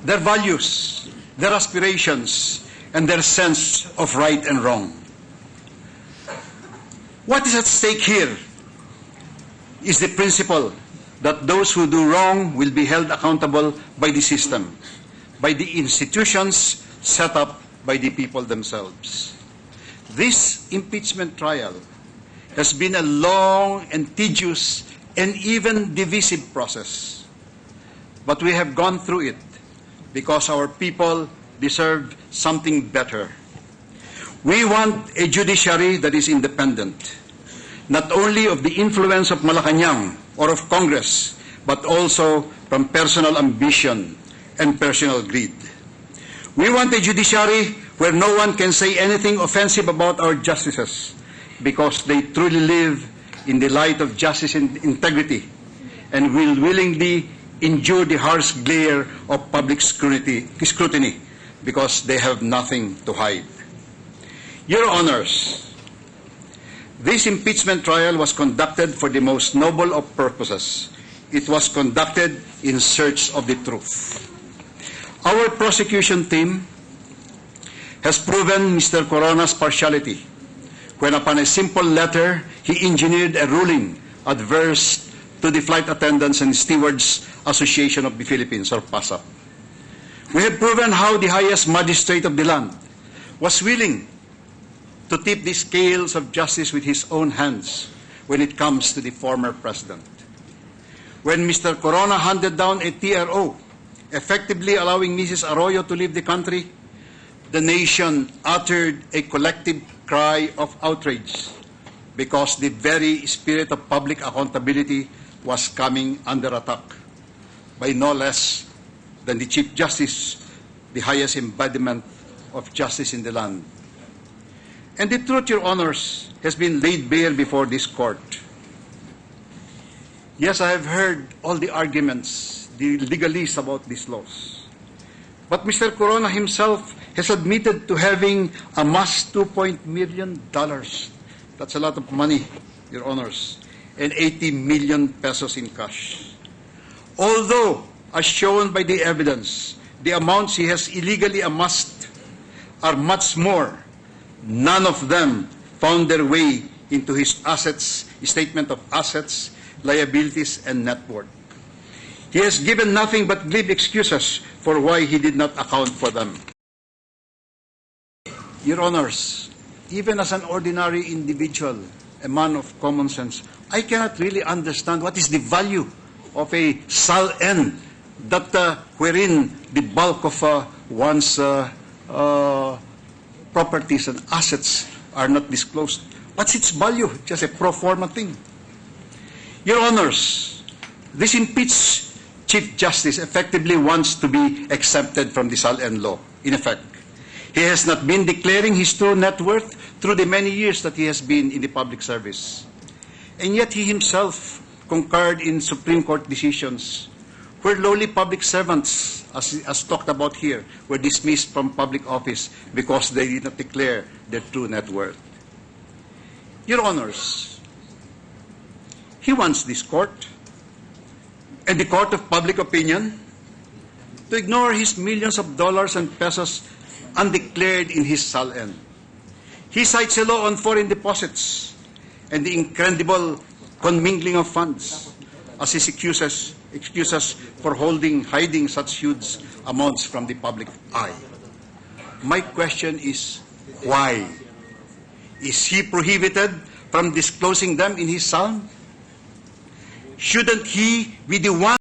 their values, their aspirations, and their sense of right and wrong. What is at stake here is the principle that those who do wrong will be held accountable by the system, by the institutions set up by the people themselves. This impeachment trial has been a long and tedious and even divisive process. But we have gone through it because our people deserve something better. We want a judiciary that is independent, not only of the influence of Malacanang or of Congress, but also from personal ambition and personal greed. We want a judiciary where no one can say anything offensive about our justices because they truly live in the light of justice and integrity and will willingly endure the harsh glare of public scrutiny because they have nothing to hide. Your Honors, this impeachment trial was conducted for the most noble of purposes. It was conducted in search of the truth. Our prosecution team has proven Mr. Corona's partiality when upon a simple letter, he engineered a ruling adverse to the Flight Attendants and Stewards Association of the Philippines, or PASAP. We have proven how the highest magistrate of the land was willing to tip the scales of justice with his own hands when it comes to the former president. When Mr. Corona handed down a TRO, effectively allowing Mrs. Arroyo to leave the country, the nation uttered a collective cry of outrage because the very spirit of public accountability was coming under attack by no less than the Chief Justice, the highest embodiment of justice in the land. And the truth, Your Honors, has been laid bare before this court. Yes, I have heard all the arguments, the legalese about these laws. But Mr. Corona himself has admitted to having amassed $2 million. That's a lot of money, Your Honors, and 80 million pesos in cash. Although, as shown by the evidence, the amounts he has illegally amassed are much more, none of them found their way into his assets, statement of assets, liabilities, and net worth. He has given nothing but glib excuses for why he did not account for them. Your Honors, even as an ordinary individual, a man of common sense, I cannot really understand what is the value of a SAL-N that wherein the bulk of one's properties and assets are not disclosed. What's its value? Just a pro forma thing. Your Honors, this impeached Chief Justice effectively wants to be exempted from the SAL-N law. In effect, he has not been declaring his true net worth through the many years that he has been in the public service. And yet he himself concurred in Supreme Court decisions where lowly public servants, as talked about here, were dismissed from public office because they did not declare their true net worth. Your Honors, he wants this court and the court of public opinion to ignore his millions of dollars and pesos undeclared in his SAL-N. He cites a law on foreign deposits and the incredible commingling of funds as his excuses for hiding such huge amounts from the public eye. My question is, why? Is he prohibited from disclosing them in his SAL? Shouldn't he be the one